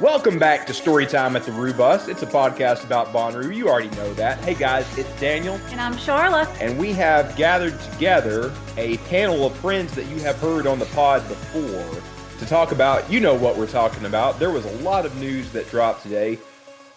Welcome back to Storytime at the Roo Bus. It's a podcast about Bonnaroo. You already know that. Hey guys, it's Daniel. And I'm Charla. And we have gathered together a panel of friends that you have heard on the pod before to talk about, you know what we're talking about. There was a lot of news that dropped today.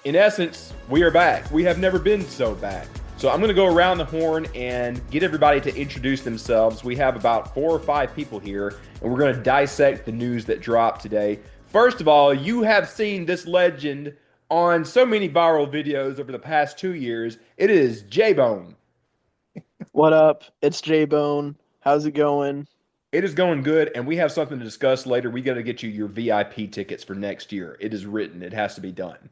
In essence, we are back. We have never been so back. So I'm going to go around the horn and get everybody to introduce themselves. We have about 4 or 5 people here, and we're going to dissect the news that dropped today. First of all, you have seen this legend on so many viral videos over the past 2 years. It is J-Bone. What up? It's J-Bone. How's it going? It is going good, and we have something to discuss later. We got to get you your VIP tickets for next year. It is written. It has to be done.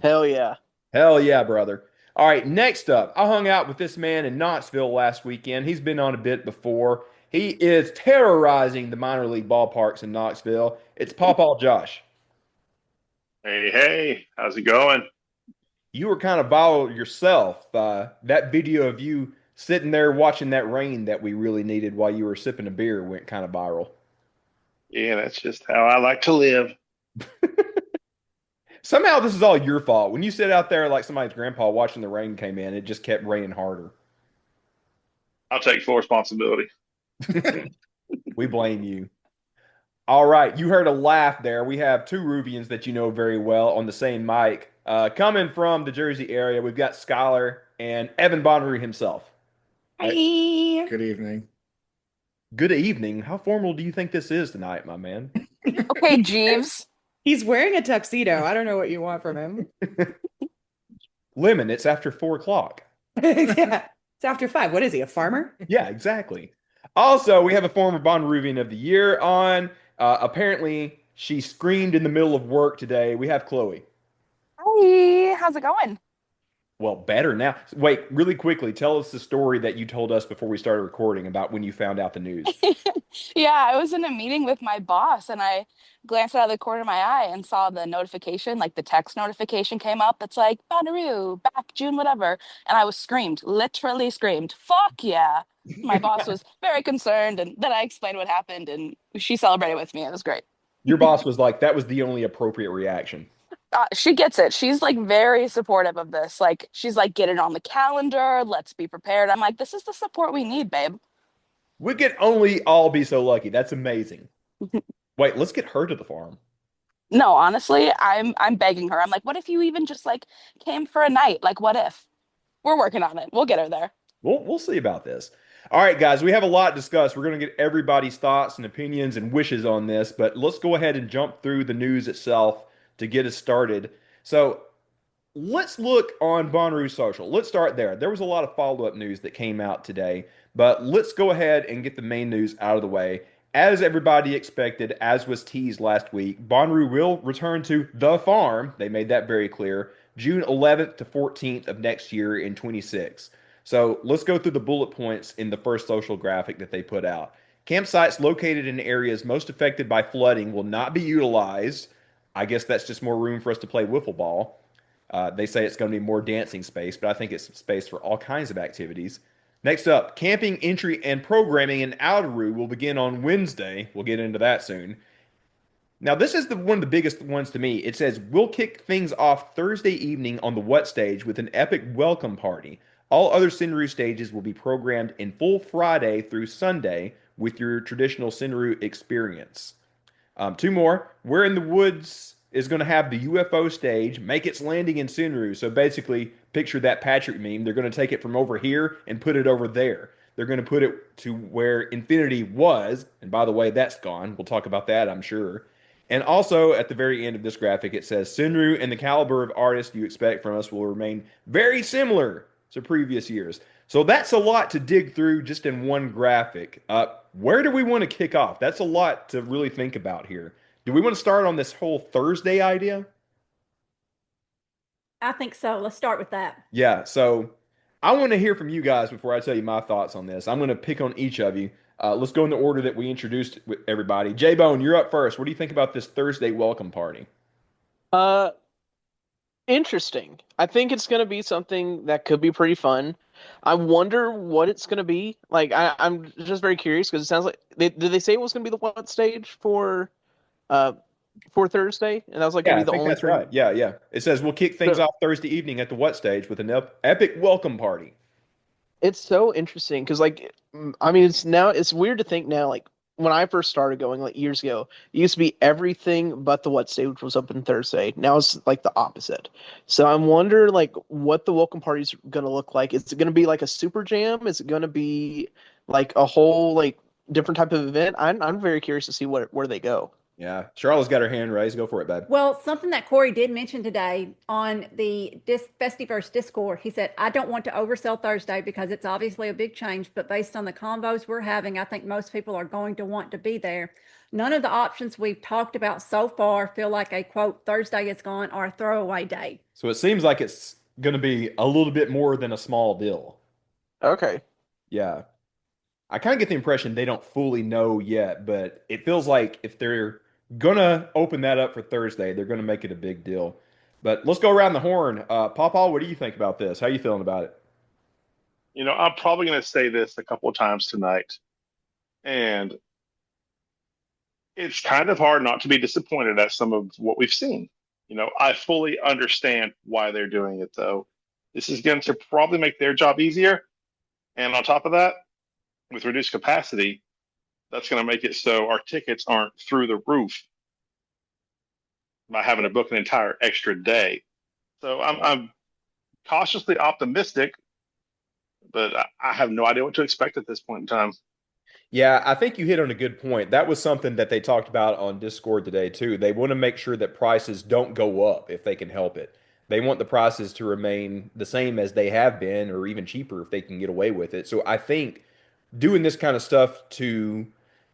Hell yeah. Hell yeah, brother. All right, next up, I hung out with this man in Knoxville last weekend. He's been on a bit before. He is terrorizing the minor league ballparks in Knoxville. It's Pawpaw Josh. Hey, how's it going? You were kind of viral yourself. That video of you sitting there watching that rain that we really needed while you were sipping a beer went kind of viral. Yeah, that's just how I like to live. Somehow this is all your fault. When you sit out there like somebody's grandpa watching the rain came in, it just kept raining harder. I'll take full responsibility. We blame you. All right, you heard a laugh there. We have 2 Ruvians that you know very well on the same mic. Coming from the Jersey area, we've got Skylar and Evan Bonnaroo himself. Hi. Good evening. Good evening. How formal do you think this is tonight, my man? Okay, Jeeves. He's wearing a tuxedo. I don't know what you want from him. Lemon, it's after 4 o'clock. Yeah, it's after 5. What is he, a farmer? Yeah, exactly. Also, we have a former Bonnaroovian of the Year on. Apparently, she screamed in the middle of work today. We have Chloe. Hi, how's it going? Well, better now. Wait, really quickly, tell us the story that you told us before we started recording about when you found out the news. Yeah, I was in a meeting with my boss and I glanced out of the corner of my eye and saw the notification, like the text notification came up. It's like, Bonnaroo, back June, whatever. And I was literally screamed, fuck yeah. My boss was very concerned, and then I explained what happened and she celebrated with me. It was great. Your boss was like, that was the only appropriate reaction. She gets it. She's like very supportive of this. Like, she's like, get it on the calendar. Let's be prepared. I'm like, this is the support we need, babe. We could only all be so lucky. That's amazing. Wait, let's get her to the farm. No, honestly, I'm begging her. I'm like, what if you even just like came for a night? Like, what if? We're working on it. We'll get her there. We'll see about this. All right, guys, we have a lot to discuss. We're going to get everybody's thoughts and opinions and wishes on this, but let's go ahead and jump through the news itself to get us started. So let's look on Bonnaroo Social. Let's start there. There was a lot of follow-up news that came out today, but let's go ahead and get the main news out of the way. As everybody expected, as was teased last week, Bonnaroo will return to the farm. They made that very clear. June 11th to 14th of next year in 26. So let's go through the bullet points in the first social graphic that they put out. Campsites located in areas most affected by flooding will not be utilized. I guess that's just more room for us to play wiffle ball. They say it's going to be more dancing space, but I think it's space for all kinds of activities. Next up, camping entry and programming in Outeroo will begin on Wednesday. We'll get into that soon. Now, this is one of the biggest ones to me. It says, we'll kick things off Thursday evening on the What stage with an epic welcome party. All other Sinru stages will be programmed in full Friday through Sunday with your traditional Sinru experience. 2 more. We're in the Woods is going to have the UFO stage make its landing in Sinru. So basically, picture that Patrick meme. They're going to take it from over here and put it over there. They're going to put it to where Infinity was. And by the way, that's gone. We'll talk about that, I'm sure. And also, at the very end of this graphic, it says, Sinru and the caliber of artists you expect from us will remain very similar to previous years. So that's a lot to dig through just in one graphic. Where do we want to kick off? That's a lot to really think about here. Do we want to start on this whole Thursday idea? I think so. Let's start with that. Yeah, so I want to hear from you guys before I tell you my thoughts on this. I'm going to pick on each of you. Let's go in the order that we introduced everybody. J-Bone, you're up first. What do you think about this Thursday welcome party? Interesting. I think it's going to be something that could be pretty fun. I wonder what it's going to be. Like, I'm just very curious because it sounds like did they say it was going to be the what stage for for Thursday, and that was like gonna Yeah, be I the think only that's three. right. Yeah, yeah. It says we'll kick things So off Thursday evening at the What Stage with an epic welcome party. it's so interesting because I mean it's weird to think now like when I first started going like years ago, it used to be everything but the what stage was open Thursday. Now it's like the opposite. So I'm wondering like what the welcome party's gonna look like. Is it gonna be like a super jam? Is it gonna be like a whole like different type of event? I'm very curious to see where they go. Yeah, Charlotte's got her hand raised. Go for it, babe. Well, something that Corey did mention today on the Festiverse Discord, he said, I don't want to oversell Thursday because it's obviously a big change, but based on the combos we're having, I think most people are going to want to be there. None of the options we've talked about so far feel like a quote, Thursday is gone or a throwaway day. So it seems like it's going to be a little bit more than a small deal. Okay. Yeah. I kind of get the impression they don't fully know yet, but it feels like if they're gonna open that up for Thursday, they're gonna make it a big deal. But let's go around the horn. Pawpaw, what do you think about this? How you feeling about it? I'm probably going to say this a couple of times tonight, and it's kind of hard not to be disappointed at some of what we've seen. I fully understand why they're doing it, though. This is going to probably make their job easier. And on top of that, with reduced capacity, that's going to make it so our tickets aren't through the roof by having to book an entire extra day. So I'm cautiously optimistic, but I have no idea what to expect at this point in time. Yeah, I think you hit on a good point. That was something that they talked about on Discord today too. They want to make sure that prices don't go up if they can help it. They want the prices to remain the same as they have been or even cheaper if they can get away with it. So I think doing this kind of stuff to,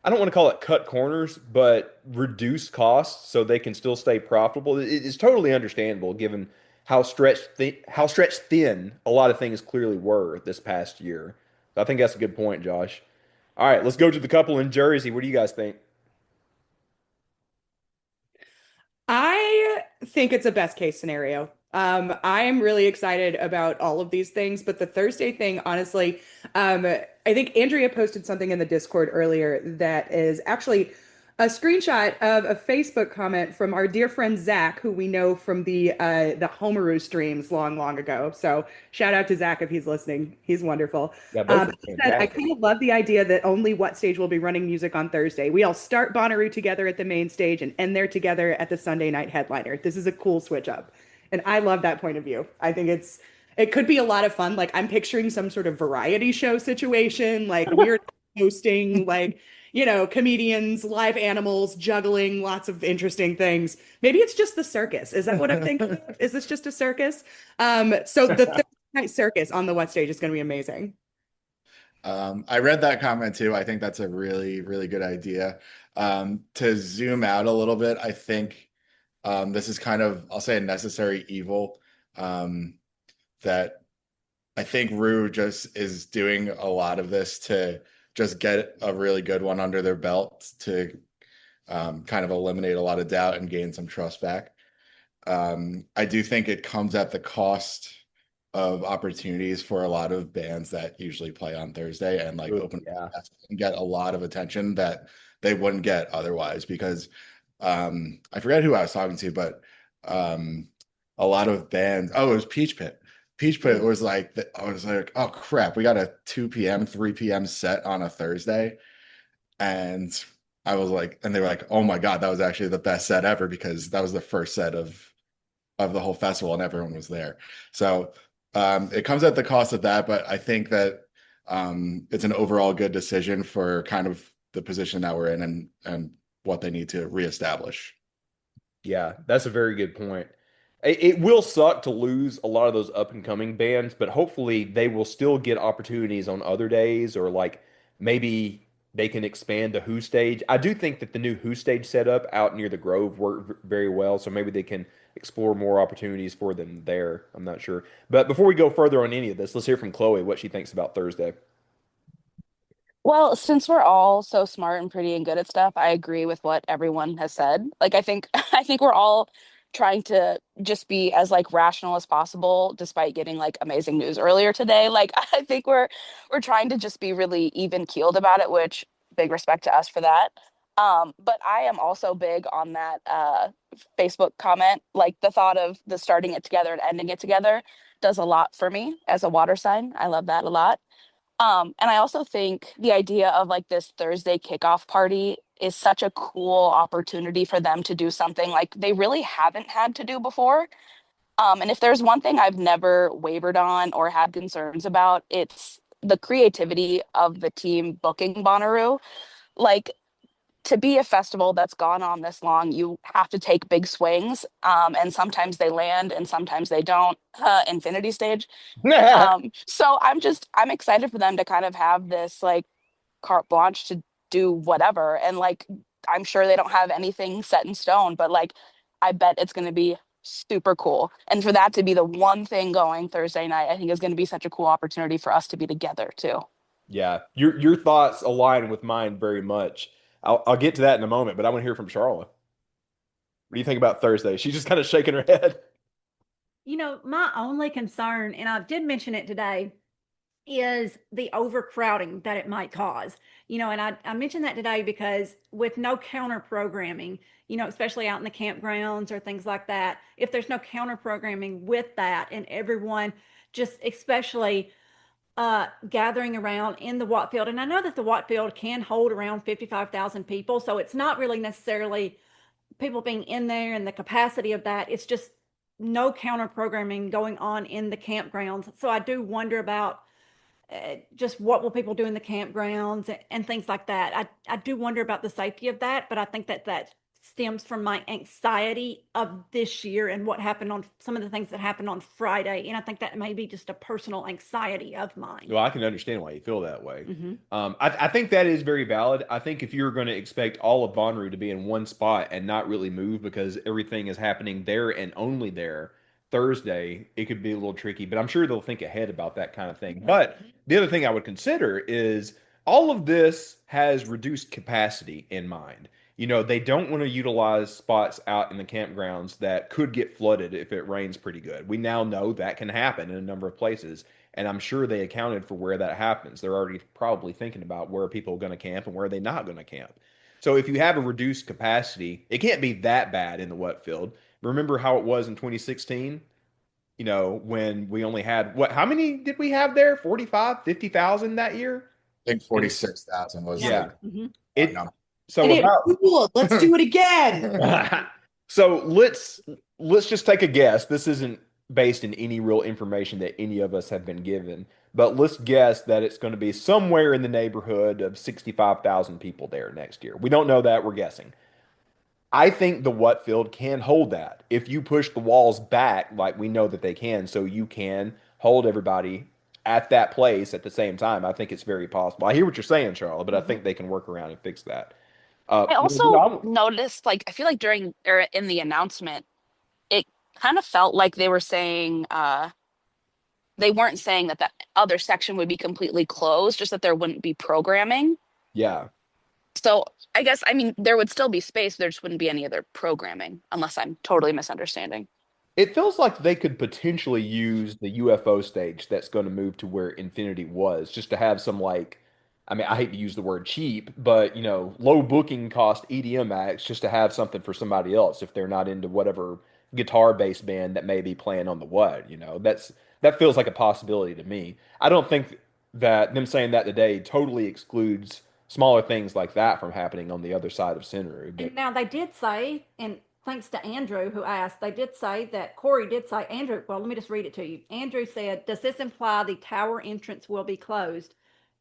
I don't want to call it cut corners, but reduce costs so they can still stay profitable is totally understandable given how stretched thin a lot of things clearly were this past year. So I think that's a good point, Josh. All right, let's go to the couple in Jersey. What do you guys think? I think it's a best case scenario. I am really excited about all of these things, but the Thursday thing, honestly, I think Andrea posted something in the Discord earlier that is actually a screenshot of a Facebook comment from our dear friend Zach, who we know from the Homeru streams long, long ago. So shout out to Zach if he's listening. He's wonderful. Yeah, both are He said, I fantastic. kind of love the idea that only What Stage will be running music on Thursday. We all start Bonnaroo together at the main stage and end there together at the Sunday night headliner. This is a cool switch up. And I love that point of view. I think it could be a lot of fun. Like I'm picturing some sort of variety show situation, like weird hosting, like comedians, live animals, juggling, lots of interesting things. Maybe it's just the circus. Is that what I'm thinking of? Is this just a circus? So the Thursday night circus on the What Stage is going to be amazing. I read that comment too. I think that's a really, really good idea. To zoom out a little bit, I think this is kind of, I'll say, a necessary evil that I think Rue just is doing a lot of this to just get a really good one under their belt to kind of eliminate a lot of doubt and gain some trust back. I do think it comes at the cost of opportunities for a lot of bands that usually play on Thursday and like Ooh, open yeah. and get a lot of attention that they wouldn't get otherwise because I forget who I was talking to, but a lot of bands, oh, it was Peach Pit. Peach Pit was like, I was like, oh crap, we got a 2 p.m., 3 p.m. set on a Thursday. And I was like, and they were like, oh my God, that was actually the best set ever because that was the first set of the whole festival and everyone was there. So it comes at the cost of that, but I think that it's an overall good decision for kind of the position that we're in and what they need to reestablish. Yeah, that's a very good point. It will suck to lose a lot of those up and coming bands, but hopefully they will still get opportunities on other days, or like maybe they can expand the Who stage. I do think that the new Who stage setup out near the Grove worked very well, so maybe they can explore more opportunities for them there. I'm not sure. But before we go further on any of this, let's hear from Chloe what she thinks about Thursday. Well, since we're all so smart and pretty and good at stuff, I agree with what everyone has said. Like I think I think we're all trying to just be as like rational as possible despite getting like amazing news earlier today. Like I think we're trying to just be really even keeled about it, which big respect to us for that. But I am also big on that Facebook comment. Like the thought of the starting it together and ending it together does a lot for me as a water sign. I love that a lot. And I also think the idea of like this Thursday kickoff party is such a cool opportunity for them to do something like they really haven't had to do before. And if there's one thing I've never wavered on or had concerns about, it's the creativity of the team booking Bonnaroo. Like to be a festival that's gone on this long, you have to take big swings, and sometimes they land and sometimes they don't. Infinity stage. So I'm excited for them to kind of have this like carte blanche to do whatever, and like I'm sure they don't have anything set in stone, but like I bet it's going to be super cool. And for that to be the one thing going Thursday night, I think is going to be such a cool opportunity for us to be together too. Yeah, your thoughts align with mine very much. I'll get to that in a moment, but I want to hear from Charlotte. What do you think about Thursday? She's just kind of shaking her head. My only concern, and I did mention it today, is the overcrowding that it might cause. And I mentioned that today because with no counter programming, especially out in the campgrounds or things like that, if there's no counter programming with that and everyone just especially gathering around in the Watt Field. And I know that the Watt Field can hold around 55,000 people. So it's not really necessarily people being in there and the capacity of that. It's just no counter programming going on in the campgrounds. So I do wonder about just what will people do in the campgrounds and things like that. I do wonder about the safety of that, but I think that stems from my anxiety of this year and what happened on some of the things that happened on Friday. And I think that may be just a personal anxiety of mine. Well, I can understand why you feel that way. Hmm. I think that is very valid. I think if you're going to expect all of Bonnaroo to be in one spot and not really move because everything is happening there and only there Thursday, it could be a little tricky. But I'm sure they'll think ahead about that kind of thing. But the other thing I would consider is all of this has reduced capacity in mind. They don't want to utilize spots out in the campgrounds that could get flooded if it rains pretty good. We now know that can happen in a number of places. And I'm sure they accounted for where that happens. They're already probably thinking about where people are going to camp and where they're not going to camp. So if you have a reduced capacity, it can't be that bad in the wet field. Remember how it was in 2016? When we only had how many did we have there? 45, 50,000 that year? I think 46,000 was Yeah. Hmm. It no. so I did about cool. Let's do it again. so let's just take a guess. This isn't based in any real information that any of us have been given, but let's guess that it's going to be somewhere in the neighborhood of 65,000 people there next year. We don't know that, we're guessing. I think the Whatfield can hold that if you push the walls back like we know that they can, so you can hold everybody at that place at the same time. I think it's very possible. I hear what you're saying, Charlotte, but I think they can work around and fix that. I Well, also noticed, like, I feel like during or in the announcement, it kind of felt like they were saying they weren't saying that that other section would be completely closed, just that there wouldn't be programming. yeah. So I guess, I mean, there would still be space, there just wouldn't be any other programming, unless I'm totally misunderstanding. It feels like they could potentially use the UFO stage that's going to move to where Infinity was, just to have some like, I mean, I hate to use the word cheap, but low booking cost EDM acts just to have something for somebody else if they're not into whatever guitar-based band that may be playing on the what, that feels like a possibility to me. I don't think that them saying that today totally excludes smaller things like that from happening on the other side of Sinru, but And now they did say, and thanks to Andrew who asked, they did say that Corey did say, Andrew, well, let me just read it to you. Andrew said, does this imply the tower entrance will be closed?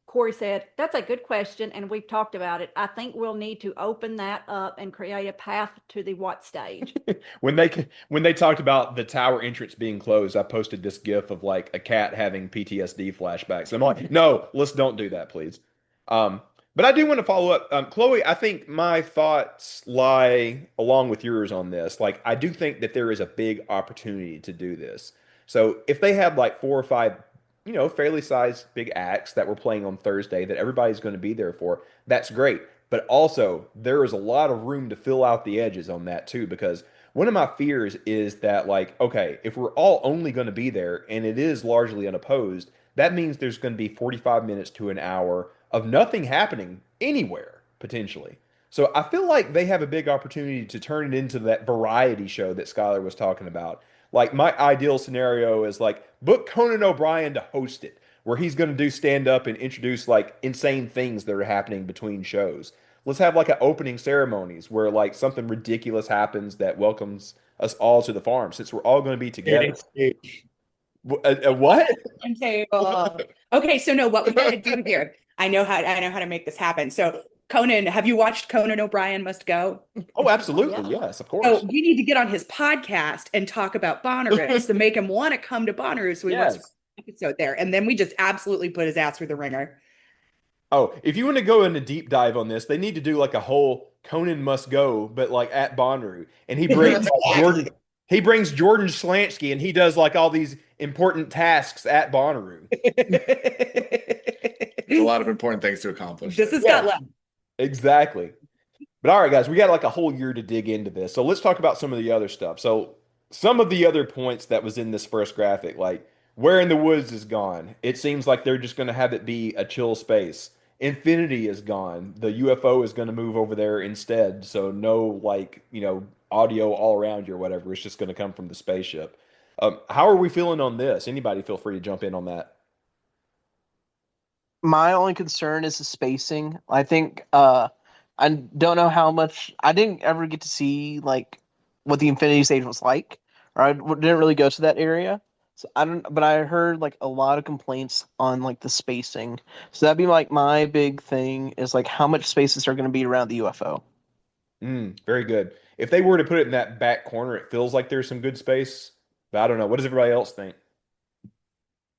Corey said, that's a good question, and we've talked about it. I think we'll need to open that up and create a path to the what stage. when they talked about the tower entrance being closed, I posted this gif of like a cat having PTSD flashbacks. I'm like, no, let's don't do that, please. Um, but I do want to follow up, Chloe. I think my thoughts lie along with yours on this. Like, I do think that there is a big opportunity to do this. So if they have like four or five, fairly sized big acts that we're playing on Thursday that everybody's going to be there for, that's great. But also, there is a lot of room to fill out the edges on that too, because one of my fears is that, like, okay, if we're all only going to be there and it is largely unopposed, that means there's going to be 45 minutes to an hour of nothing happening anywhere, potentially. So I feel like they have a big opportunity to turn it into that variety show that Skylar was talking about. Like my ideal scenario is like book Conan O'Brien to host it, where he's going to do stand up and introduce like insane things that are happening between shows. Let's have like an opening ceremonies where like something ridiculous happens that welcomes us all to the farm since we're all going to be together. A what? Table. Okay, so no, what we gotta do here. I know how to make this happen. So Conan, have you watched Conan O'Brien Must Go? Oh, absolutely. Yeah. Yes, of So course. we need to get on his podcast and talk about Bonnaroo to make him want to come to Bonnaroo so he wants to Yes. episode there. And then we just absolutely put his ass through the ringer. Oh, if you want to go in a deep dive on this, they need to do like a whole Conan Must Go, but like at Bonnaroo, and he brings like, Jordan. He brings Jordan Schlansky, and he does like all these important tasks at Bonnaroo. There's a lot of important things to accomplish. This there. has got Yeah. left. Exactly. But all right, guys, we got like a whole year to dig into this. So let's talk about some of the other stuff. So some of the other points that was in this first graphic, like where in the woods is gone. It seems like they're just going to have it be a chill space. Infinity is gone. The UFO is going to move over there instead. So no like, audio all around you or whatever. It's just going to come from the spaceship. How are we feeling on this? Anybody feel free to jump in on that. My only concern is the spacing. I think I don't know how much I didn't ever get to see like what the Infinity Stage was like, or didn't really go to that area. So I don't, but I heard like a lot of complaints on like the spacing. So that'd be like my big thing is like how much spaces are going to be around the UFO. Very good. If they were to put it in that back corner, it feels like there's some good space. But I don't know. What does everybody else think?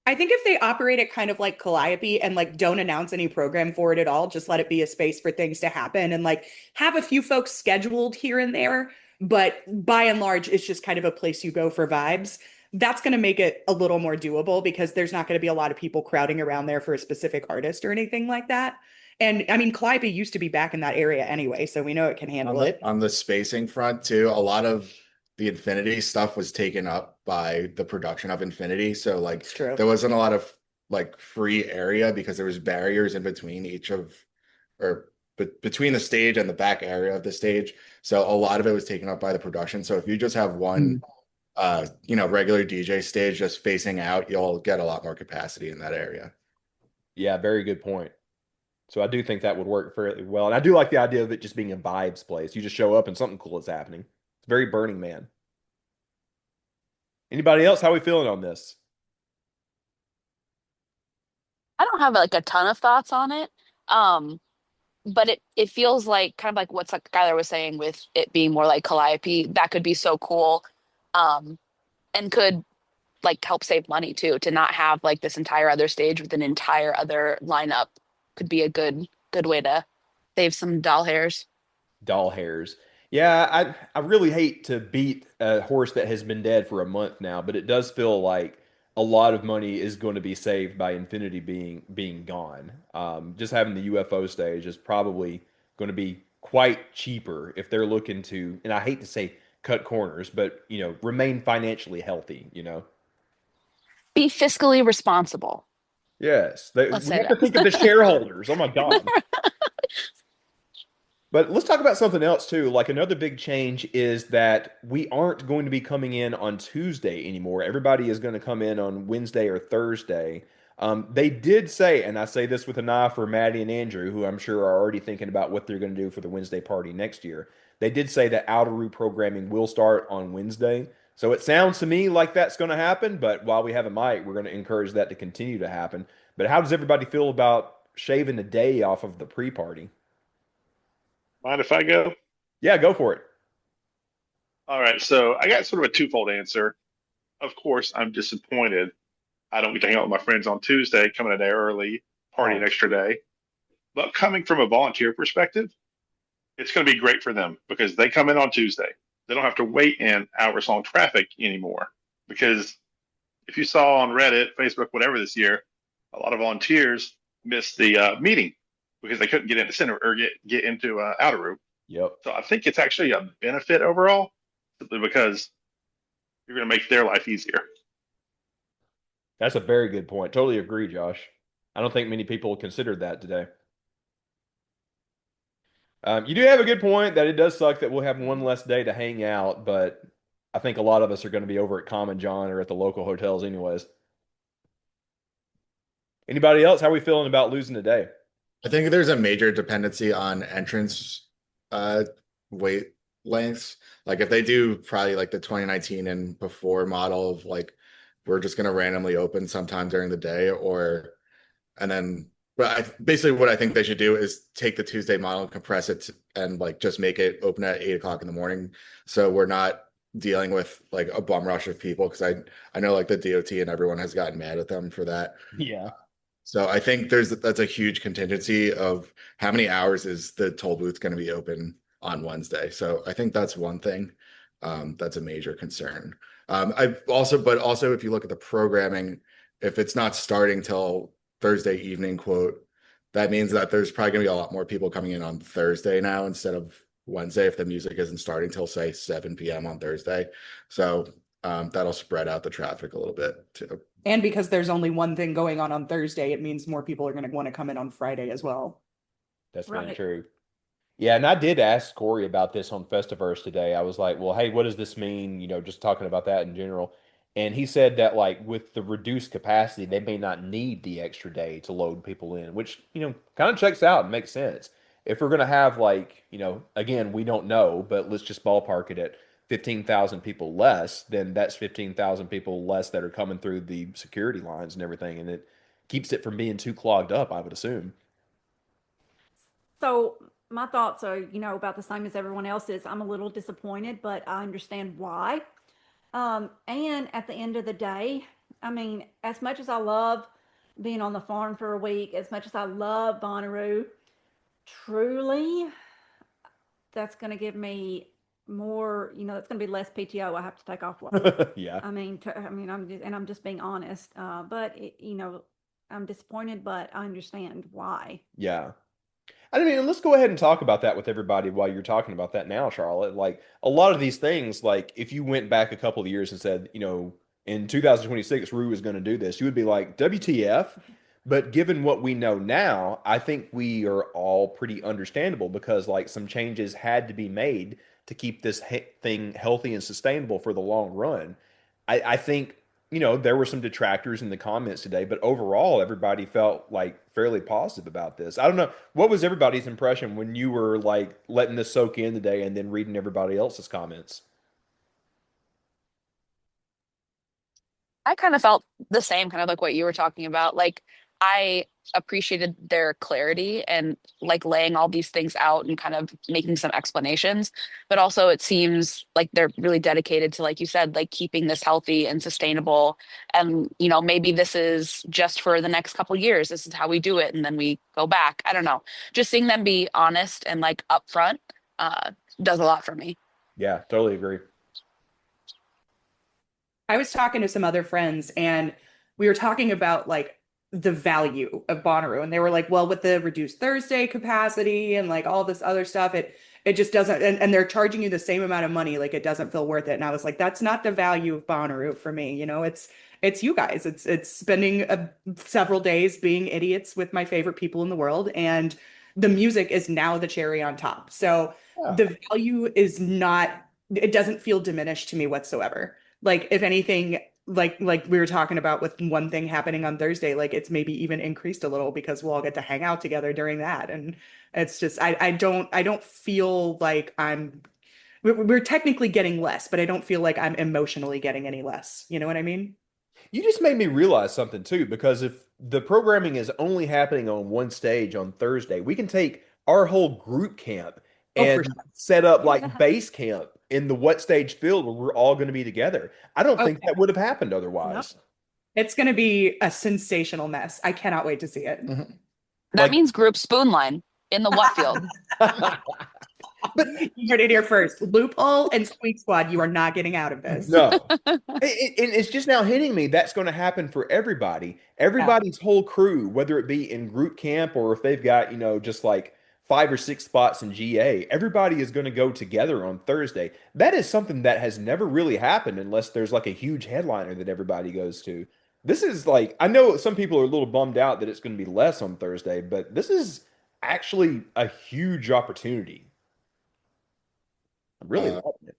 I think if they operate it kind of like Calliope and like don't announce any program for it at all, just let it be a space for things to happen and like have a few folks scheduled here and there, but by and large, it's just kind of a place you go for vibes. That's going to make it a little more doable because there's not going to be a lot of people crowding around there for a specific artist or anything like that. And I mean, Calliope used to be back in that area anyway, so we know it can handle it. On the spacing front too, a lot of the Infinity stuff was taken up by the production of Infinity. So like It's true. there wasn't a lot of like free area because there was barriers in between each of or between the stage and the back area of the stage. So a lot of it was taken up by the production. So if you just have one regular DJ stage just facing out, you'll get a lot more capacity in that area. Yeah, very good point. So I do think that would work fairly well. And I do like the idea of it just being a vibes place. You just show up and something cool is happening. It's very Burning Man. Anybody else? How are we feeling on this? I don't have like a ton of thoughts on it. Um, but it feels like kind of like what Skylar was saying with it being more like Calliope. That could be so cool. Um, and could like help save money too, to not have like this entire other stage with an entire other lineup could be a good way to save some doll hairs. Doll hairs. Yeah, I really hate to beat a horse that has been dead for a month now, but it does feel like a lot of money is going to be saved by Infinity being gone. Just having the UFO stage is probably going to be quite cheaper if they're looking to, and I hate to say cut corners, but remain financially healthy. Be fiscally responsible. Yes, Let's we say have to that. think of the shareholders. Oh my God. But let's talk about something else too. Like another big change is that we aren't going to be coming in on Tuesday anymore. Everybody is going to come in on Wednesday or Thursday. They did say, and I say this with an eye for Maddie and Andrew, who I'm sure are already thinking about what they're going to do for the Wednesday party next year. They did say that Outeroo programming will start on Wednesday. So it sounds to me like that's going to happen. But while we have a mic, we're going to encourage that to continue to happen. But how does everybody feel about shaving a day off of the pre-party? Mind if I go? Yeah, go for it. All right. So I got sort of a twofold answer. Of course, I'm disappointed. I don't get to hang out with my friends on Tuesday, coming a day early, party Oh, an extra day. But coming from a volunteer perspective, it's going to be great for them because they come in on Tuesday. They don't have to wait in hours long traffic anymore. Because if you saw on Reddit, Facebook, whatever this year, a lot of volunteers missed the meeting because they couldn't get into center or get into outer room. yep. So I think it's actually a benefit overall, simply because you're going to make their life easier. That's a very good point. Totally agree, Josh. I don't think many people considered that today. You do have a good point that it does suck that we'll have one less day to hang out, but I think a lot of us are going to be over at Common John or at the local hotels anyways. Anybody else? How are we feeling about losing today? I think there's a major dependency on entrance uh wait lengths. Like if they do probably like the 2019 and before model of like we're just gonna randomly open sometime during the day or and then but basically what I think they should do is take the Tuesday model and compress it and like just make it open at 8 o'clock in the morning. So we're not dealing with like a bum rush of people because I know like the DOT and everyone has gotten mad at them for that. Yeah. So I think that's a huge contingency of how many hours is the toll booth going to be open on Wednesday. So I think that's one thing that's a major concern. But also if you look at the programming, if it's not starting till Thursday evening, quote, that means that there's probably going to be a lot more people coming in on Thursday now instead of Wednesday if the music isn't starting till say 7 p.m. on Thursday. So that'll spread out the traffic a little bit too. And because there's only one thing going on Thursday, it means more people are going to want to come in on Friday as well. That's very Right. true. Yeah, and I did ask Corey about this on Festiverse today. I was like, well, hey, what does this mean? Just talking about that in general. And he said that, like, with the reduced capacity, they may not need the extra day to load people in, which, kind of checks out and makes sense. If we're going to have, like, again, we don't know, but let's just ballpark it at 15,000 people less, then that's 15,000 people less that are coming through the security lines and everything. And it keeps it from being too clogged up, I would assume. So my thoughts are, about the same as everyone else's. I'm a little disappointed, but I understand why. And at the end of the day, I mean, as much as I love being on the farm for a week, as much as I love Bonnaroo, truly, that's going to give me more, that's going to be less PTO I have to take off work. Yeah. I'm just being honest. But I'm disappointed, but I understand why. Yeah. I mean, let's go ahead and talk about that with everybody while you're talking about that now, Charlotte. Like a lot of these things, like if you went back a couple of years and said, in 2026, Rue is going to do this, you would be like, WTF? But given what we know now, I think we are all pretty understandable because like some changes had to be made to keep this thing healthy and sustainable for the long run. I think there were some detractors in the comments today, but overall, everybody felt like fairly positive about this. I don't know. What was everybody's impression when you were like letting this soak in today and then reading everybody else's comments? I kind of felt the same, kind of like what you were talking about. Like, I appreciated their clarity and like laying all these things out and kind of making some explanations. But also, it seems like they're really dedicated to, like you said, like keeping this healthy and sustainable. And, maybe this is just for the next couple years. This is how we do it. And then we go back. I don't know. Just seeing them be honest and like upfront does a lot for me. Yeah, totally agree. I was talking to some other friends and we were talking about like the value of Bonnaroo and they were like, well, with the reduced Thursday capacity and like all this other stuff, it just doesn't and they're charging you the same amount of money, like it doesn't feel worth it. And I was like, that's not the value of Bonnaroo for me. It's you guys. It's spending several days being idiots with my favorite people in the world and the music is now the cherry on top. So Yeah. the value is not it doesn't feel diminished to me whatsoever. Like if anything, like we were talking about with one thing happening on Thursday, like it's maybe even increased a little because we'll all get to hang out together during that. And it's just I don't feel like we're technically getting less, but I don't feel like I'm emotionally getting any less. You know what I mean? You just made me realize something too, because if the programming is only happening on one stage on Thursday, we can take our whole group camp Oh, for and sure. set up like base camp in the what stage field where we're all going to be together. I don't Oh, think that would have happened No. otherwise. it's going to be a sensational mess. I cannot wait to see it. Mhm. That Like, means group spoon line in the what field. but You heard it here first. Loophole and Squeak Squad, you are not getting out of this. no. It's just now hitting me that's going to happen for everybody. Yeah. Everybody's whole crew, whether it be in group camp or if they've got, just like 5 or 6 spots in GA, everybody is going to go together on Thursday. That is something that has never really happened unless there's like a huge headliner that everybody goes to. This is like, I know some people are a little bummed out that it's going to be less on Thursday, but this is actually a huge opportunity. I'm really Uh, loving it.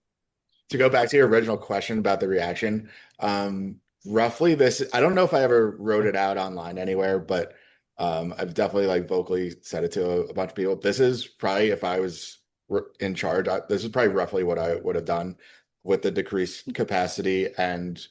to go back to your original question about the reaction, roughly this, I don't know if I ever wrote it out online anywhere, but I've definitely like vocally said it to a bunch of people. This is probably if I was in charge, this is probably roughly what I would have done with the decreased capacity and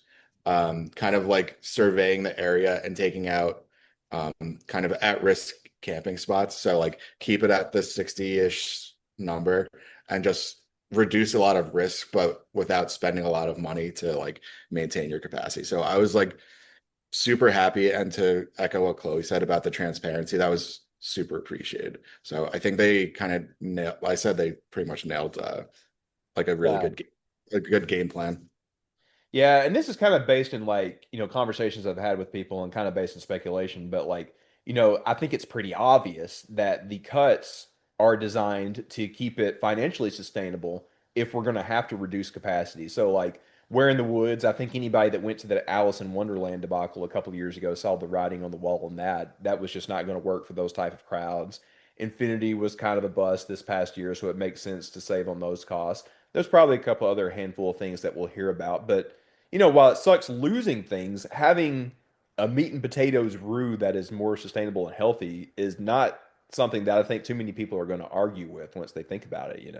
kind of like surveying the area and taking out kind of at-risk camping spots. So like keep it at the 60-ish number and just reduce a lot of risk, but without spending a lot of money to like maintain your capacity. So I was like super happy. And to echo what Chloe said about the transparency, that was super appreciated. So I think they kind of nailed, I said they pretty much nailed like a really Yeah. good, a good game plan. Yeah, and this is kind of based in like, conversations I've had with people and kind of based in speculation, but like, I think it's pretty obvious that the cuts are designed to keep it financially sustainable if we're going to have to reduce capacity. So like, Where in the Woods, I think anybody that went to the Alice in Wonderland debacle a couple of years ago saw the writing on the wall on that. That was just not going to work for those type of crowds. Infinity was kind of a bust this past year, so it makes sense to save on those costs. There's probably a couple other handful of things that we'll hear about, but while it sucks losing things, having a meat and potatoes roux that is more sustainable and healthy is not something that I think too many people are going to argue with once they think about it.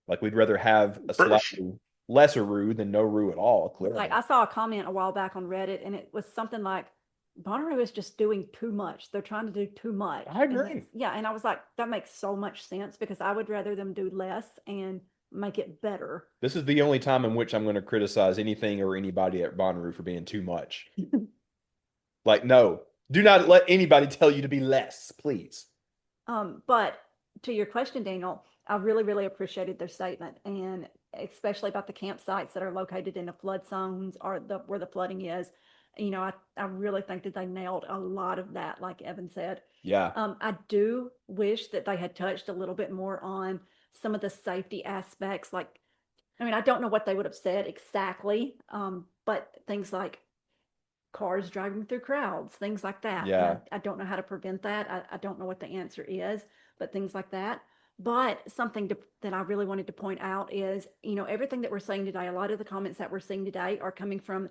Like we'd rather have a slightly lesser roux than no roux at all, Like clearly. I saw a comment a while back on Reddit, and it was something like, Bonnaroo is just doing too much. They're trying to do too much. I And agree. yeah, and I was like, that makes so much sense because I would rather them do less and make it better. This is the only time in which I'm going to criticize anything or anybody at Bonnaroo for being too much. Like, no, do not let anybody tell you to be less, please. But to your question, Daniel, I really, really appreciated their statement, and especially about the campsites that are located in the flood zones or where the flooding is. I really think that they nailed a lot of that, like Evan said. Yeah. I do wish that they had touched a little bit more on some of the safety aspects. Like, I mean, I don't know what they would have said exactly, but things like cars driving through crowds, things like that. And Yeah. I don't know how to prevent that. I don't know what the answer is, but things like that. But something that I really wanted to point out is, everything that we're seeing today, a lot of the comments that we're seeing today are coming from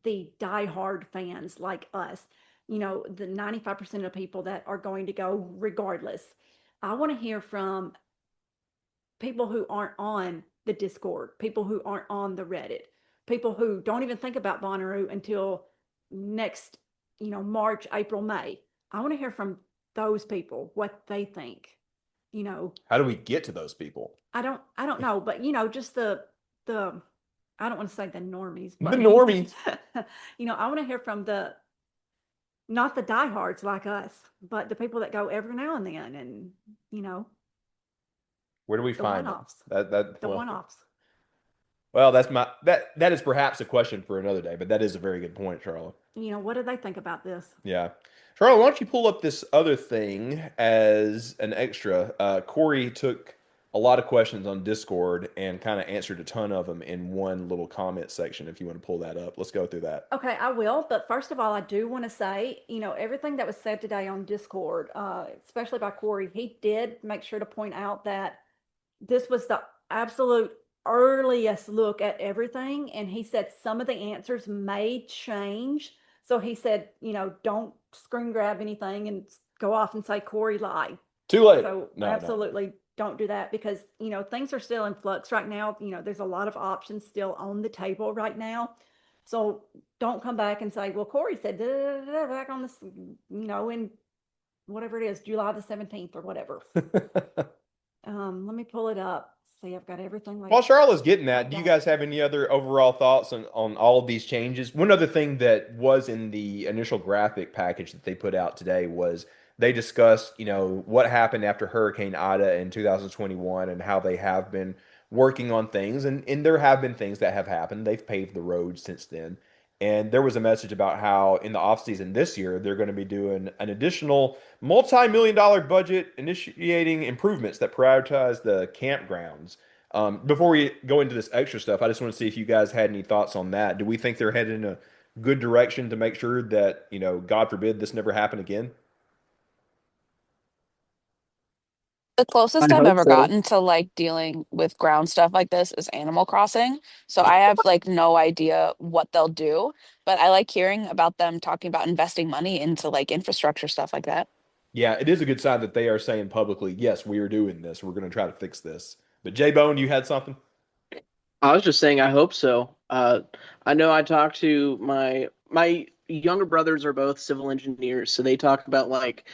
the diehard fans like us, the 95% of people that are going to go regardless. I want to hear from people who aren't on the Discord, people who aren't on the Reddit, people who don't even think about Bonnaroo until next, March, April, May. I want to hear from those people what they think. You know, How do we get to those people? I don't know, but just the I don't want to say the normies, The but normies. I want to hear from the not the diehards like us, but the people that go every now and then, and Where do we the find them? one-offs, That the one-offs. well, that is perhaps a question for another day, but that is a very good point, Charlotte. What do they think about this? Yeah. Charlotte, why don't you pull up this other thing as an extra? Corey took a lot of questions on Discord and kind of answered a ton of them in one little comment section. If you want to pull that up, let's go through that. Okay, I will. But first of all, I do want to say, everything that was said today on Discord, especially by Corey, he did make sure to point out that this was the absolute earliest look at everything. And he said some of the answers may change. So he said, don't screen grab anything and go off and say Corey lied. Too late. So No, absolutely don't do that because, things are still in flux right now. There's a lot of options still on the table right now. So don't come back and say, well, Corey said da, da, da, da, back on this, in whatever it is, July the 17th or whatever. no. Let me pull it up. See, I've got everything While Charlotte's getting that, I do you don't. guys have any other overall thoughts on all of these changes? One other thing that was in the initial graphic package that they put out today was they discussed, what happened after Hurricane Ida in 2021 and how they have been working on things. And there have been things that have happened. They've paved the road since then. And there was a message about how in the offseason this year, they're going to be doing an additional multi-million dollar budget initiating improvements that prioritize the campgrounds. Before we go into this extra stuff, I just want to see if you guys had any thoughts on that. Do we think they're headed in a good direction to make sure that, God forbid, this never happen again? The I closest I've hope ever so. gotten to like dealing with ground stuff like this is Animal Crossing. So I have like no idea what they'll do, but I like hearing about them talking about investing money into like infrastructure stuff like that. Yeah, it is a good sign that they are saying publicly, yes, we are doing this. We're going to try to fix this. But J Bone, you had something? I was just saying, I hope so. I know I talked to my younger brothers are both civil engineers, so they talk about like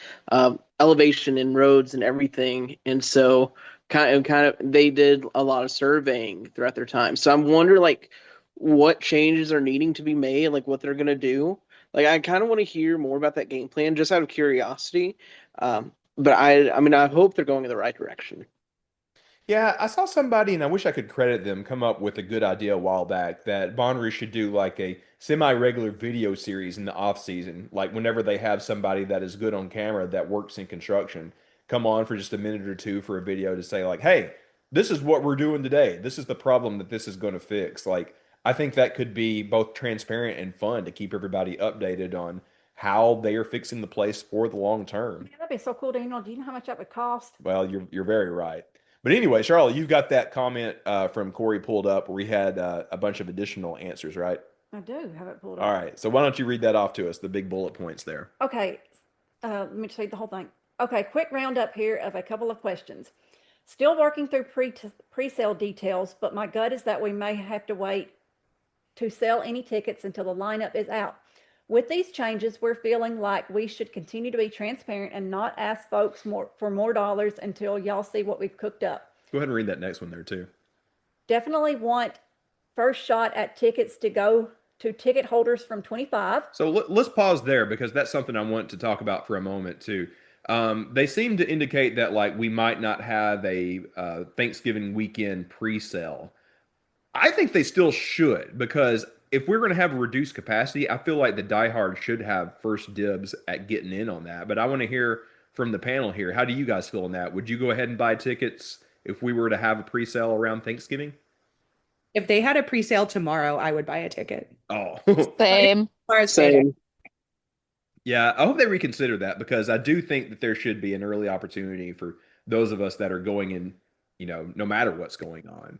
elevation and roads and everything, and so kind of they did a lot of surveying throughout their time. So I'm wondering like what changes are needing to be made, like what they're gonna do. Like I kind of want to hear more about that game plan, just out of curiosity. But I mean, I hope they're going in the right direction. Yeah, I saw somebody, and I wish I could credit them, come up with a good idea a while back that Bonnaroo should do like a semi-regular video series in the off season, like whenever they have somebody that is good on camera that works in construction, come on for just a minute or two for a video to say like, "Hey, this is what we're doing today. This is the problem that this is going to fix." Like, I think that could be both transparent and fun to keep everybody updated on how they are fixing the place for the long term. Man, that'd be so cool, Daniel. Do you know how much that would cost? Well, you're very right. But anyway, Charlotte, you've got that comment from Corey pulled up where we had a bunch of additional answers, right? I do have it pulled All up. right. So why don't you read that off to us, the big bullet points there? Okay, let me just read the whole thing. Okay, quick roundup here of a couple of questions. Still working through pre-sale details, but my gut is that we may have to wait to sell any tickets until the lineup is out. With these changes, we're feeling like we should continue to be transparent and not ask folks for more dollars until y'all see what we've cooked up. Go ahead and read that next one there too. Definitely want first shot at tickets to go to ticket holders from 25. So let's pause there because that's something I want to talk about for a moment too. They seem to indicate that like we might not have a Thanksgiving weekend pre-sale. I think they still should because if we're going to have a reduced capacity, I feel like the diehard should have first dibs at getting in on that. But I want to hear from the panel here. How do you guys feel on that? Would you go ahead and buy tickets if we were to have a pre-sale around Thanksgiving? If they had a pre-sale tomorrow, I would buy a ticket. Oh, Same. Tomorrow's payday. Same. yeah. I hope they reconsider that because I do think that there should be an early opportunity for those of us that are going in, no matter what's going on.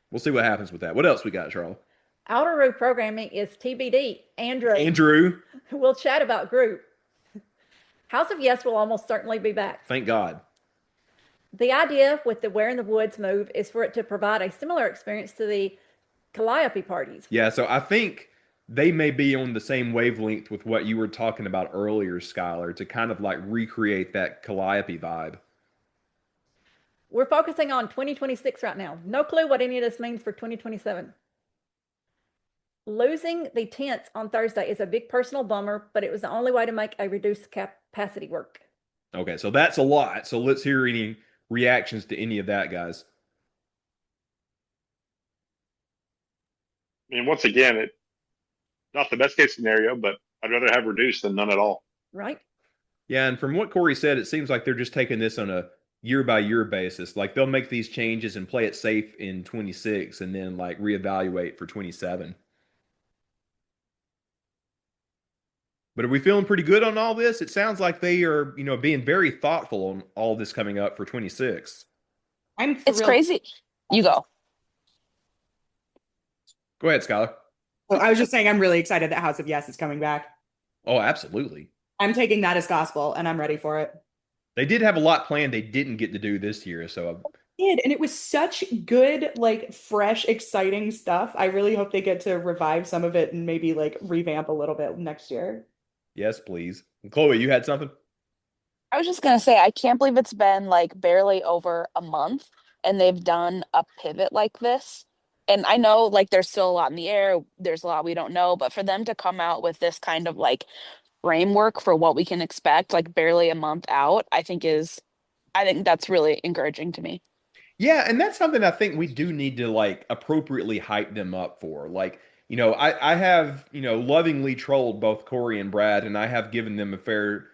We'll see what happens with that. What else we got, Charles? Outer programming is TBD. Andrew, We'll chat about group. House of Yes will almost certainly be back. thank God. The idea with the Where in the Woods move is for it to provide a similar experience to the Calliope parties. Yeah, so I think they may be on the same wavelength with what you were talking about earlier, Skylar, to kind of like recreate that Calliope vibe. We're focusing on 2026 right now. No clue what any of this means for 2027. Losing the tents on Thursday is a big personal bummer, but it was the only way to make a reduced capacity work. Okay, so that's a lot. So let's hear any reactions to any of that, guys. I mean, once again, it not the best case scenario, but I'd rather have reduced than none at all. Right? Yeah, and from what Corey said, it seems like they're just taking this on a year by year basis. Like they'll make these changes and play it safe in 26 and then like reevaluate for 27. But are we feeling pretty good on all this? It sounds like they are, being very thoughtful on all this coming up for 26. I'm It's thrilled. crazy. You go. Go ahead, Skylar. Oh, I was just saying I'm really excited that House of Yes is coming back. Oh, absolutely. I'm taking that as gospel and I'm ready for it. They did have a lot planned they didn't get to do this year, so And it was such good, like fresh, exciting stuff. I really hope they get to revive some of it and maybe like revamp a little bit next year. yes, please. Chloe, you had something? I was just gonna say, I can't believe it's been like barely over a month and they've done a pivot like this. And I know like there's still a lot in the air, there's a lot we don't know, but for them to come out with this kind of like framework for what we can expect, like barely a month out, I think that's really encouraging to me. Yeah, and that's something I think we do need to like appropriately hype them up for. Like, I have, lovingly trolled both Corey and Brad, and I have given them a fair,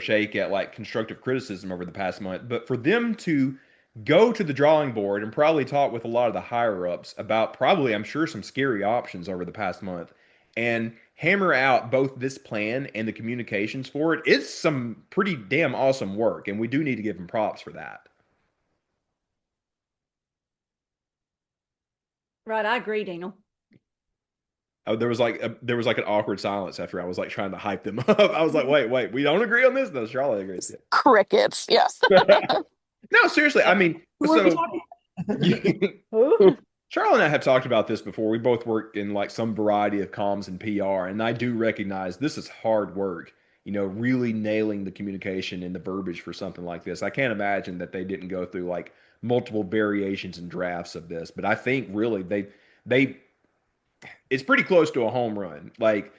shake at like constructive criticism over the past month. But for them to go to the drawing board and probably talk with a lot of the higher ups about probably, I'm sure, some scary options over the past month, and hammer out both this plan and the communications for it, it's some pretty damn awesome work, and we do need to give them props for that. Right, I agree, Daniel. Oh, there was like an awkward silence after I was like trying to hype them up. I was like, wait, we don't agree on this? No, Charlotte agrees. Crickets. Yes. No, seriously. I mean, Who are we so talking? Ooh. Charlotte and I have talked about this before. We both work in like some variety of comms and PR, and I do recognize this is hard work. Really nailing the communication and the verbiage for something like this. I can't imagine that they didn't go through like multiple variations and drafts of this, but I think really they it's pretty close to a home run. Like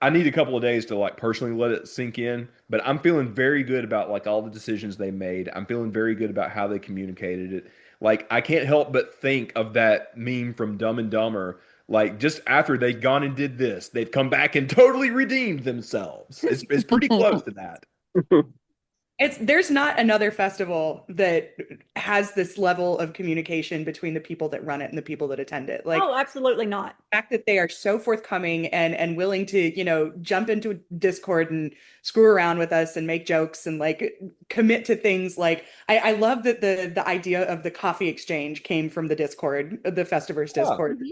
I need a couple of days to like personally let it sink in, but I'm feeling very good about like all the decisions they made. I'm feeling very good about how they communicated it. Like I can't help but think of that meme from Dumb and Dumber. Like just after they'd gone and did this, they've come back and totally redeemed themselves. It's pretty close to that. There's not another festival that has this level of communication between the people that run it and the people that attend it. Like Oh, absolutely not. the fact that they are so forthcoming and willing to, jump into Discord and screw around with us and make jokes and like commit to things. Like I love that the idea of the coffee exchange came from the Discord, the Festiverse Yeah. Discord.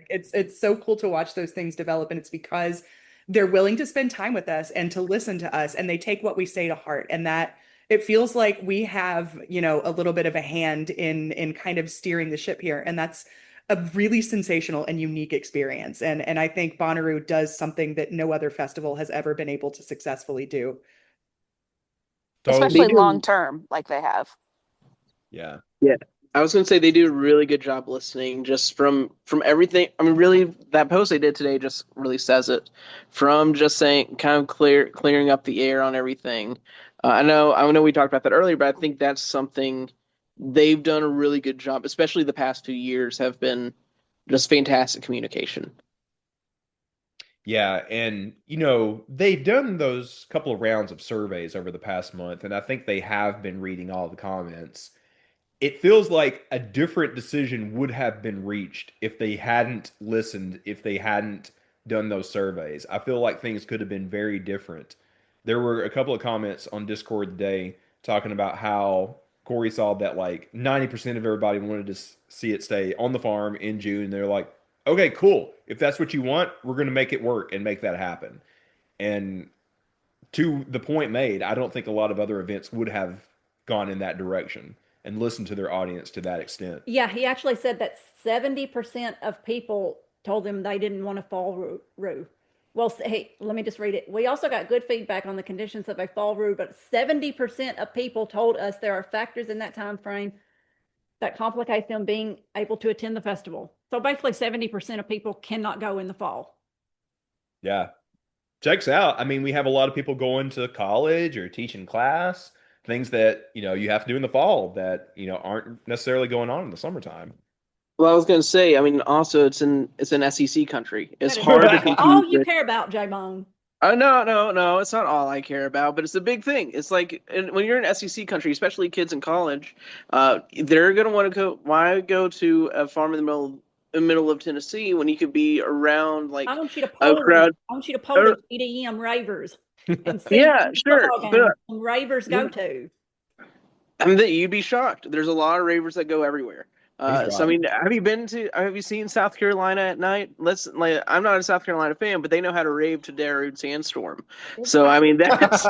It's so cool to watch those things develop, and it's because they're willing to spend time with us and to listen to us, and they take what we say to heart, and that it feels like we have, a little bit of a hand in kind of steering the ship here, and that's a really sensational and unique experience. And I think Bonnaroo does something that no other festival has ever been able to successfully do. Totally. They Especially long do. term, like they have. Yeah. Yeah. I was gonna say they do a really good job listening just from everything. I mean, really, that post they did today just really says it. From just saying, kind of clearing up the air on everything. I know we talked about that earlier, but I think that's something they've done a really good job, especially the past 2 years have been just fantastic communication. Yeah, and they've done those couple of rounds of surveys over the past month, and I think they have been reading all the comments. It feels like a different decision would have been reached if they hadn't listened, if they hadn't done those surveys. I feel like things could have been very different. There were a couple of comments on Discord today talking about how Corey saw that like 90% of everybody wanted to see it stay on the farm in June. They're like, okay, cool. If that's what you want, we're going to make it work and make that happen. And to the point made, I don't think a lot of other events would have gone in that direction and listened to their audience to that extent. Yeah, he actually said that 70% of people told him they didn't want a fall roo. Well, hey, let me just read it. We also got good feedback on the conditions of a fall roo, but 70% of people told us there are factors in that time frame that complicate them being able to attend the festival. So basically 70% of people cannot go in the fall. Yeah. Checks out. I mean, we have a lot of people going to college or teaching class, things that, you have to do in the fall that, aren't necessarily going on in the summertime. Well, I was gonna say, I mean, also it's an SEC country. It's That is hard to compete all you with. care about, J-Bone. No, it's not all I care about, but it's a big thing. It's like when you're in SEC country, especially kids in college, they're gonna want to go. Why go to a farm in the middle of Tennessee when you could be around like I want you to a poll. crowd? I want you to poll the EDM ravers and see Yeah, which sure. football game some ravers go Yeah. to. I mean, you'd be shocked. There's a lot of ravers that go everywhere. He's So I right. mean, have you seen South Carolina at night? I'm not a South Carolina fan, but they know how to rave to Darude Sandstorm. So I mean, that's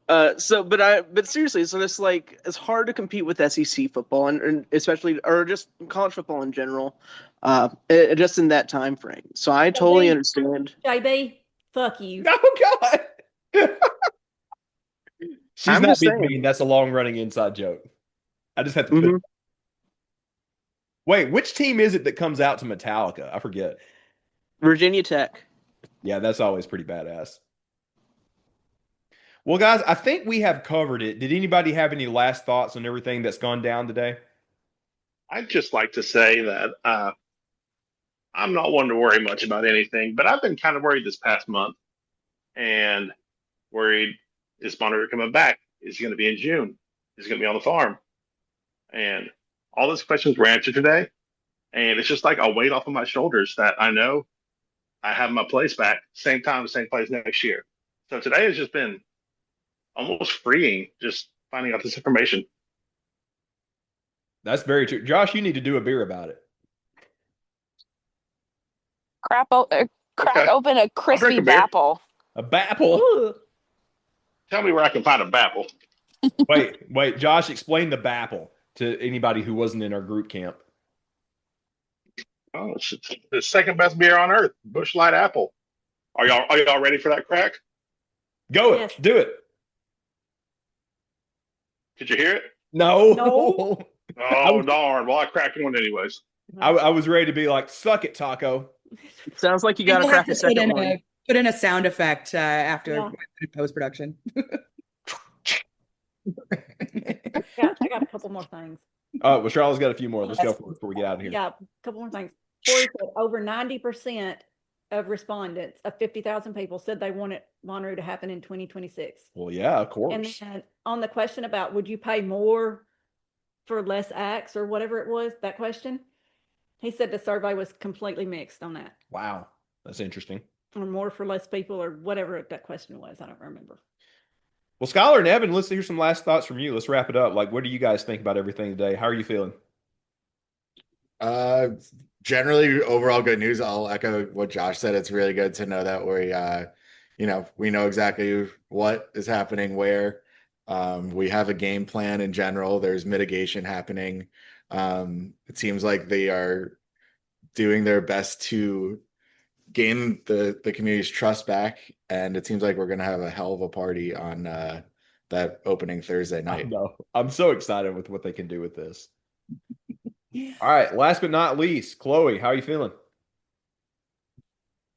but seriously, so it's hard to compete with SEC football and especially or just college football in general, just in that time frame. So I totally understand. JB, fuck you. Oh God. She's I'm not just being saying. mean. That's a long running inside joke. I just have to put Mhm. Wait, which team is it that comes out to Metallica? I forget. Virginia Tech. Yeah, that's always pretty badass. Well, guys, I think we have covered it. Did anybody have any last thoughts on everything that's gone down today? I'd just like to say that I'm not one to worry much about anything, but I've been kind of worried this past month and worried, is Bonnaroo coming back? Is he going to be in June? Is he going to be on the farm? And all those questions were answered today. And it's just like a weight off of my shoulders that I know I have my place back, same time, same place next year. So today has just been almost freeing, just finding out this information. That's very true. Josh, you need to do a beer about it. Crack Okay, open a I'll drink crispy a beer. bapple. A Bapple. Ooh, Tell me where I can find a Babel. Wait, Josh, explain the Bapple to anybody who wasn't in our group camp. Oh, it's the second best beer on earth, Bush Light Apple. Are y'all ready for that crack? Go yes. it. Do it. Did you hear it? No. No. I Oh was, darn! Well, I cracked one anyways. I was ready to be like, suck it, Taco. Sounds like you got to We'll have crack a to put second in one. a sound effect after Yeah. post production. I got a couple more things. Well, Charlotte's got a few more. Let's go for it before we get out of here. Yeah, a couple more things. Corey said over 90% of respondents of 50,000 people said they wanted Bonnaroo to happen in 2026. Well, yeah, of And course. then on the question about would you pay more for less acts or whatever it was, that question, he said the survey was completely mixed on that, Wow. That's interesting. or more for less people, or whatever that question was. I don't remember. Well, Skylar and Evan, let's hear some last thoughts from you. Let's wrap it up. Like, what do you guys think about everything today? How are you feeling? Uh, Generally, overall good news. I'll echo what Josh said. It's really good to know that we know exactly what is happening where. We have a game plan in general. There's mitigation happening. It seems like they are doing their best to gain the community's trust back, and it seems like we're gonna have a hell of a party on that opening Thursday I night. know. I'm so excited with what they can do with this. All right. Last but not least, Chloe, how are you feeling?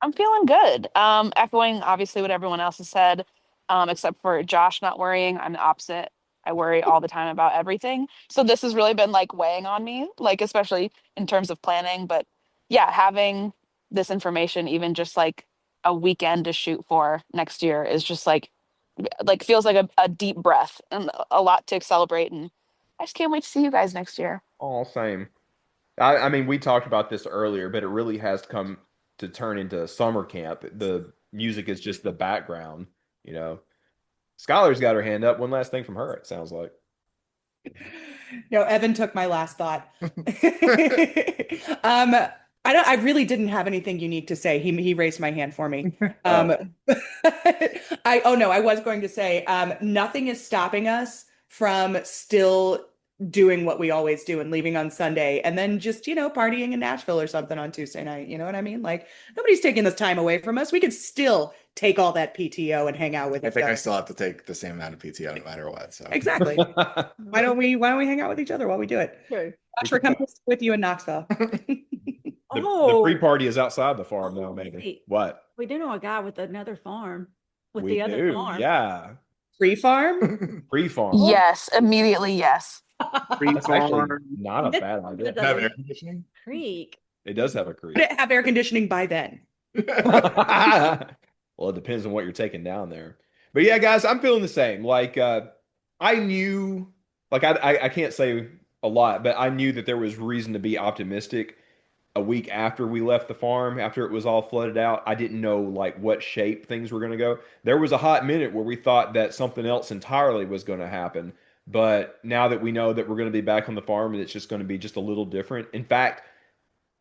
I'm feeling good. Echoing obviously what everyone else has said, except for Josh not worrying. I'm the opposite. I worry all the time about everything. So this has really been like weighing on me, like especially in terms of planning. But yeah, having this information, even just like a weekend to shoot for next year, is just like feels like a deep breath and a lot to celebrate. And I just can't wait to see you guys next year. All same. I mean, we talked about this earlier, but it really has come to turn into summer camp. The music is just the background, you know. Skylar's got her hand up. One last thing from her, it sounds like. No, Evan took my last thought. I really didn't have anything unique to say. He raised my hand for me. I was going to say, nothing is stopping us from still doing what we always do and leaving on Sunday and then just, partying in Nashville or something on Tuesday night. You know what I mean? Like nobody's taking this time away from us. We could still take all that PTO and hang out with I each think I other. still have to take the same amount of PTO no matter what. So Exactly. Why don't we hang out with each other while we do it? True. Josh, we're coming with you in Knoxville. The pre-party is outside the farm now, maybe. wait. What? We do know a guy with another farm, with We the other do, farm. yeah. Free farm? Pre-farm. Yes, immediately, yes. That's actually not a bad idea. Does have it air conditioning. creek? It does have a creek. Would it have air conditioning by then? Well, it depends on what you're taking down there. But yeah, guys, I'm feeling the same. Like I knew, like I can't say a lot, but I knew that there was reason to be optimistic a week after we left the farm, after it was all flooded out. I didn't know like what shape things were going to go. There was a hot minute where we thought that something else entirely was going to happen. But now that we know that we're going to be back on the farm and it's just going to be just a little different. In fact,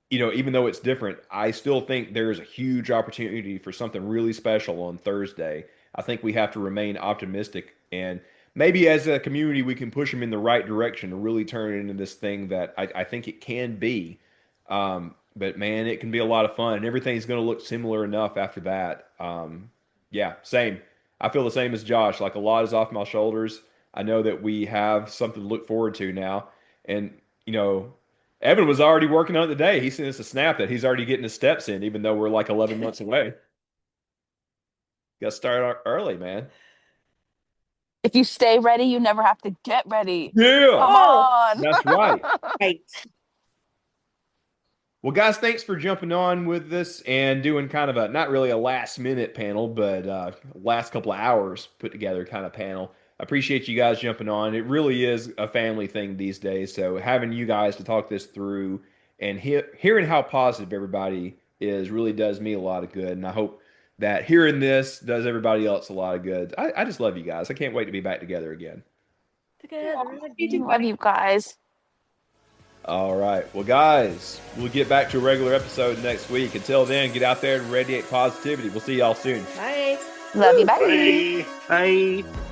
even though it's different, I still think there's a huge opportunity for something really special on Thursday. I think we have to remain optimistic, and maybe as a community, we can push them in the right direction to really turn it into this thing that I think it can be. But man, it can be a lot of fun, and everything's going to look similar enough after that. Yeah, same. I feel the same as Josh. Like a lot is off my shoulders. I know that we have something to look forward to now, and you know. Evan was already working on it today. He sent us a snap that he's already getting his steps in, even though we're like 11 months away. Got to start early, man. If you stay ready, you never have to get ready. Yeah, Come on. that's right. Right. Well, guys, thanks for jumping on with this and doing kind of a not really a last minute panel, but last couple of hours put together kind of panel. I appreciate you guys jumping on. It really is a family thing these days. So having you guys to talk this through and hearing how positive everybody really does me a lot of good, and I hope that hearing this does everybody else a lot of good. I just love you guys. I can't wait to be back together again. Together You do again. love you guys. All right. Well, guys, we'll get back to a regular episode next week. Until then, get out there and radiate positivity. We'll see y'all soon. Bye. Love you. Bye. Bye. Bye.